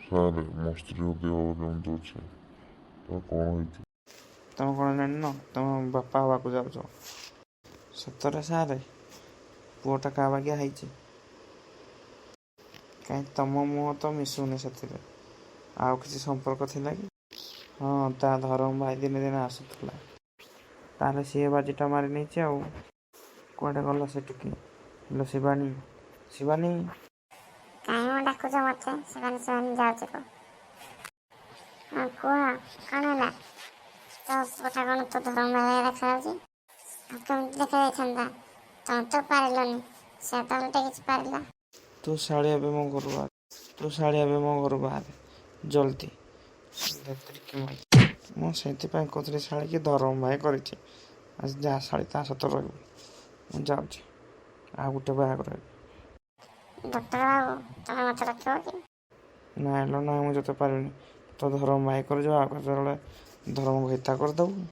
Sir ମୋ ସ୍ତ୍ରୀର ଦେହ କେମିତି ଅଛି? ତାର କ'ଣ ହେଇଛି? ତମେ କ'ଣ ଜାଣିନ? ତମ ବାପା ହେବାକୁ ଯାଉଛ। ସତରେ ସାରେ ପୁଅଟା କାହା ବାଗିଆ ହେଇଛି? କାହିଁ ତମ ମୁହଁ ତ ମିଶୁନି ସେଥିରେ। ଆଉ କିଛି ସମ୍ପର୍କ ଥିଲା କି? ହଁ, ତା ଧରମ ଭାଇ ଦିନେ ଦିନେ ଆସୁଥିଲା। ତାହେଲେ ସିଏ ବାଜିଟା ମାରି ନେଇଛି ଆଉ। କୁଆଡ଼େ ଗଲା ସେଠିକି? ହ୍ୟାଲୋ ଶିବାନୀ, ଶିବାନୀ। କାହିଁ ମୁଁ ଡାକୁଛ ମୋତେ? ସେମାନେ ଯାଉଛି କୁହ। ହଁ କୁହ, କ'ଣ ହେଲା? ତୋ ପୁଅଟା କ'ଣ ତୋ ଧରମ ଭାଇ ଦେଖାଯାଉଛି? ଆଉ କେମିତି ଦେଖାଯାଇଥାନ୍ତା? ତମେ ତ ପାରିଲନି, ସେ ତ ଓଲଟା କିଛି ପାରିଲା। ତୁ ଶାଳି ଏବେ ମୋ ଘରୁ ବାହାରେ। ତୁ ଶାଳି ଏବେ ମୋ ଘରୁ ବାହାରେ ଜଲ୍ଦି। ମୁଁ ସେଇଥିପାଇଁ କହୁଥିଲି ଶାଳିକି ଧରମ ଭାଇ କରିଛି। ଆଜି ଯାହା ଶାଳି ତା ସହିତ ରହିବୁ। ମୁଁ ଯାଉଛି, ଆଉ ଗୋଟେ ବାହାଘର ହେବି। ଡକ୍ଟର ବାବୁ, ତମେ ମୋତେ ରଖିବ କି? ନାଇଁ ଲୋ ନାଇଁ, ମୁଁ ଯେତେ ପାରିବିନି। ତୋ ଧରମ ଭାଇ କରିଯିବ, ଆଉ କେତେବେଳେ ଧରମକୁ ହିତା କରିଦେବୁ।